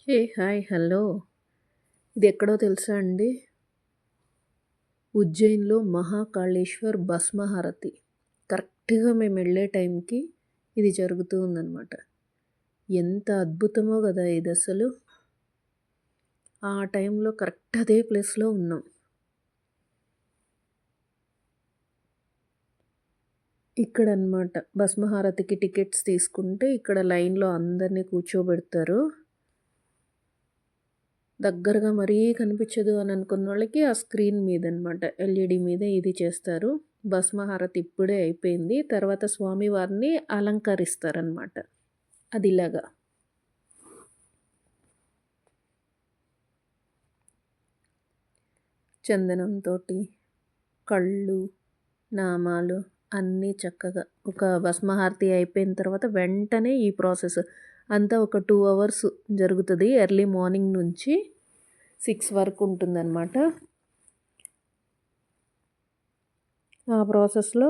హే! Hi! Hello! ఇదెక్కడో తెలుసా అండి? ఉజ్జయిన్‌లో మహాకాళేశ్వర్ భస్మహారతి. కరెక్ట్‌గా మేమెళ్ళే టైంకి ఇది జరుగుతూ ఉందనమాట. ఎంత అద్భుతమో గదా ఇదసలు! ఆ టైంలో కరెక్ట్ అదే ప్లేస్‌లో ఉన్నాం. ఇక్కడనమాట భస్మహారతికి టికెట్స్ తీసుకుంటే ఇక్కడ లైన్‌లో అందరిని కూర్చోబెడతారు. దగ్గరగా మరీ కనిపించదు అని అనుకున్నోళ్ళకి ఆ స్క్రీన్ మీదనమాట ఎల్ఈడి మీద ఇది చేస్తారు. భస్మహారతి ఇప్పుడే అయిపోయింది. తర్వాత స్వామివారిని అలంకరిస్తారనమాట. అదిలాగా. చందనంతోటి, కళ్ళు, నామాలు అన్నీ చక్కగా ఒక భస్మహారతి అయిపోయిన తర్వాత వెంటనే ఈ ప్రాసెస్ అంతా ఒక 2 అవర్స్ జరుగుతది. ఎర్లీ మార్నింగ్ నుంచి 6 వరకు ఉంటుందన్నమాట. ఆ ప్రాసెస్‌లో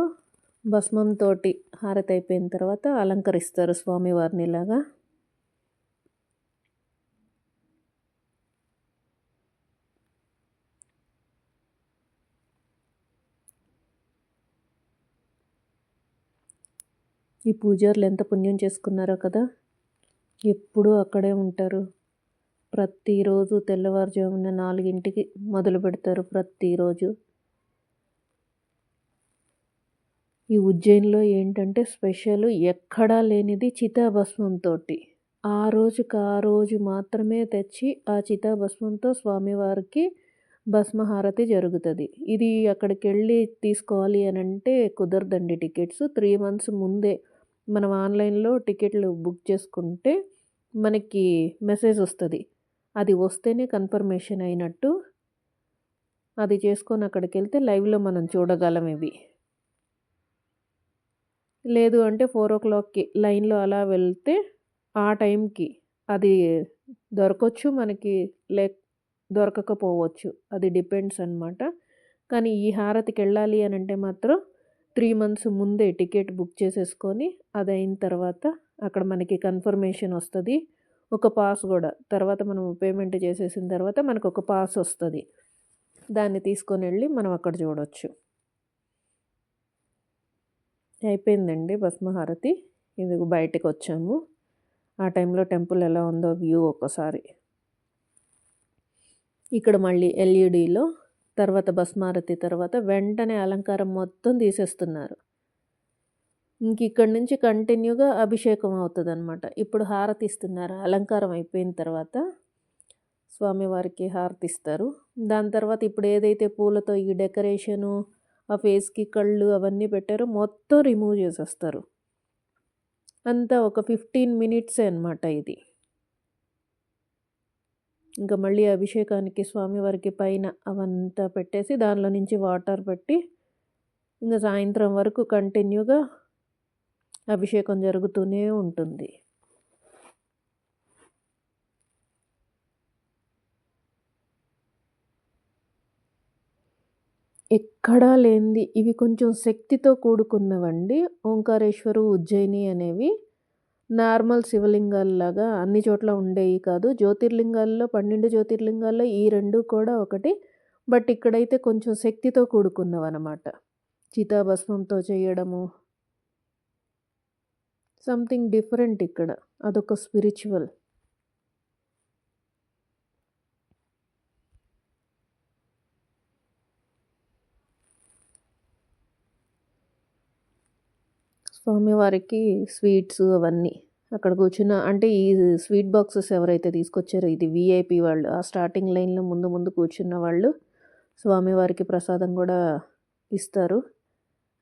భస్మంతోటి హారతి అయిపోయిన తర్వాత అలంకరిస్తారు స్వామివారిని ఇలాగా. ఈ పూజారులు ఎంత పుణ్యం చేసుకున్నారో కదా! ఎప్పుడూ అక్కడే ఉంటారు. ప్రతిరోజు తెల్లవారుజామున 4కి మొదలుపెడతారు ప్రతిరోజు. ఈ ఉజ్జయిన్‌లో ఏంటంటే స్పెషల్ ఎక్కడా లేనిది చితాభస్మంతోటి. ఆ రోజుకి ఆ రోజు మాత్రమే తెచ్చి ఆ చితాభస్మంతో స్వామివారికి భస్మహారతి జరుగుతది. ఇది అక్కడికెళ్ళి తీసుకోవాలి అనంటే కుదరదండి టికెట్స్. 3 మంత్స్ ముందే మనం ఆన్‌లైన్‌లో టికెట్లు బుక్ చేసుకుంటే మనకి మెసేజ్ వస్తది. అది వస్తేనే కన్ఫర్మేషన్ అయినట్టు. అది చేసుకొని అక్కడికెళ్తే లైవ్‌లో మనం చూడగలం ఇవి. లేదు అంటే 4:00కి లైన్‌లో అలా వెళ్తే ఆ టైంకి అది దొరకొచ్చు మనకి, దొరకకపోవచ్చు. అది డిపెండ్స్ అనమాట. కానీ ఈ హారతికెళ్ళాలి అనంటే మాత్రం 3 మంత్స్ ముందే టికెట్ బుక్ చేసేసుకొని అదయిన తర్వాత అక్కడ మనకి కన్ఫర్మేషన్ వస్తది. ఒక పాస్ గూడా. తర్వాత మనం పేమెంట్ చేసేసిన తర్వాత మనకొక పాస్ వస్తది. దాన్ని తీసుకొనెళ్ళి మనం అక్కడ చూడొచ్చు. అయిపోయిందండి భస్మహారతి. ఇదిగో బయటికొచ్చాము. ఆ టైంలో టెంపుల్ ఎలా ఉందో వ్యూ ఒక్కసారి. ఇక్కడ మళ్ళీ ఎల్ఈడీలో తర్వాత భస్మారతి తర్వాత వెంటనే అలంకారం మొత్తం తీసేస్తున్నారు. ఇంకిక్కడి నుంచి కంటిన్యూగా అభిషేకం అవుతదనమాట. ఇప్పుడు హారతిస్తున్నారు. అలంకారం అయిపోయిన తర్వాత స్వామివారికి హారతిస్తారు. దాని తర్వాత ఇప్పుడు ఏదైతే పూలతో ఈ డెకరేషను, ఆ ఫేస్‌కి కళ్ళు అవన్నీ పెట్టారో మొత్తం రిమూవ్ చేసేస్తారు. అంతా ఒక 15 మినిట్సే అనమాట ఇది. ఇంక మళ్ళీ అభిషేకానికి స్వామివారికి పైన అవంతా పెట్టేసి దానిలో నుంచి వాటర్ పెట్టి ఇంక సాయంత్రం వరకు కంటిన్యూగా అభిషేకం జరుగుతూనే ఉంటుంది. ఎక్కడా లేనిది ఇవి కొంచెం శక్తితో కూడుకున్నవండి. ఓంకారేశ్వరు, ఉజ్జయిని అనేవి నార్మల్ శివలింగాల్లాగా అన్ని చోట్ల ఉండేయి కాదు. జ్యోతిర్లింగాల్లో 12 జ్యోతిర్లింగాల్లో ఈ 2 కూడా ఒకటి. బట్ ఇక్కడైతే కొంచెం శక్తితో కూడుకున్నవనమాట. చితాభస్మంతో చేయడము. సంథింగ్ డిఫరెంట్ ఇక్కడ. అదొక స్పిరిచువల్. స్వామివారికి స్వీట్స్ అవన్నీ. అక్కడ కూర్చున్న అంటే ఈ స్వీట్ బాక్సెస్ ఎవరైతే తీసుకొచ్చారో ఇది వీఐపీ వాళ్ళు. ఆ స్టార్టింగ్ లైన్‌లో ముందు ముందు కూర్చున్న వాళ్ళు స్వామివారికి ప్రసాదం గూడా ఇస్తారు.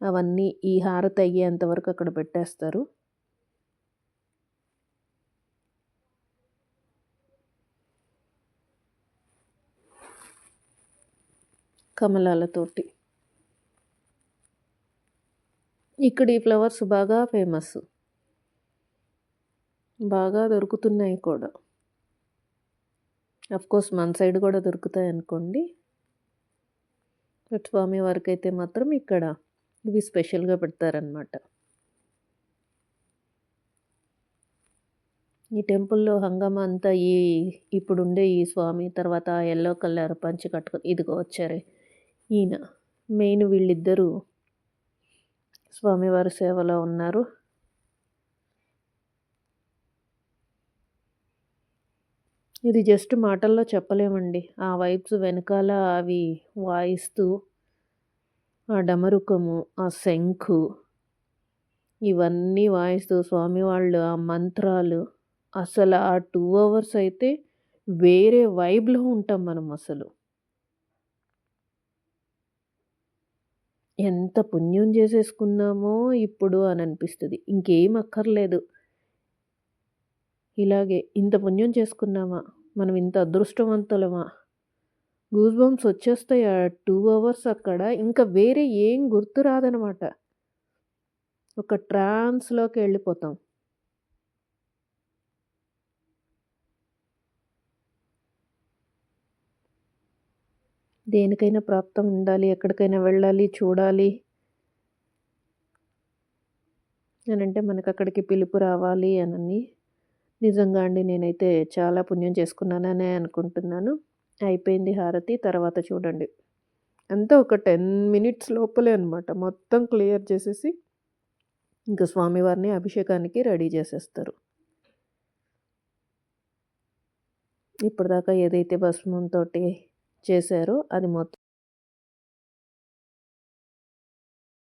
అవన్నీ ఈ హారతి అయ్యేంత వరకు అక్కడ పెట్టేస్తారు. కమలాలతోటి. ఇక్కడ ఈ ఫ్లవర్స్ బాగా ఫేమస్. బాగా దొరుకుతున్నాయి కూడా. అఫ్‌కోర్స్ మన సైడ్ గూడా దొరుకుతాయనుకోండి. బట్ స్వామివారికైతే మాత్రం ఇక్కడ ఇవి స్పెషల్‌గా పెడతారనమాట. ఈ టెంపుల్‌లో హంగామా అంతా ఇప్పుడుండే ఈ స్వామి, తర్వాత యెల్లో కలర్ పంచె కట్టుకొని ఇదిగో వచ్చారే ఈయన. మెయిన్ వీళ్ళిద్దరూ స్వామివారి సేవలో ఉన్నారు. ఇది జస్ట్ మాటల్లో చెప్పలేమండి. ఆ వైబ్స్ వెనకాల అవి వాయిస్తూ, ఆ డమరుకము, ఆ శంఖు ఇవన్నీ వాయిస్తూ స్వామివాళ్ళు ఆ మంత్రాలు అసలు ఆ 2 అవర్స్ అయితే వేరే వైబ్‌లో ఉంటాం మనం అసలు. ఎంత పుణ్యం చేసేసుకున్నామో ఇప్పుడు అని అనిపిస్తది. ఇంకేం అక్కర్లేదు. ఇలాగే ఇంత పుణ్యం చేసుకున్నామా? మనం ఇంత అదృష్టవంతులమా? గూస్ బంప్స్ వచ్చేస్తాయి ఆ 2 అవర్స్ అక్కడ. ఇంకా వేరే ఏం గుర్తు రాదనమాట. ఒక ట్రాన్స్‌లోకి ఎళ్ళిపోతాం. దేనికైనా ప్రాప్తం ఉండాలి. ఎక్కడికైనా వెళ్ళాలి, చూడాలి అనంటే మనకక్కడికి పిలుపు రావాలి అనని. నిజంగా అండి నేనైతే చాలా పుణ్యం చేసుకున్నాననే అనుకుంటున్నాను. అయిపోయింది హారతి. తర్వాత చూడండి. అంతా ఒక 10 మినిట్స్ లోపలే అనమాట. మొత్తం క్లియర్ చేసేసి ఇంక స్వామివారిని అభిషేకానికి రెడీ చేసేస్తారు. ఇప్పటిదాకా ఏదైతే భస్మంతోటి చేశారో అది మొత్తం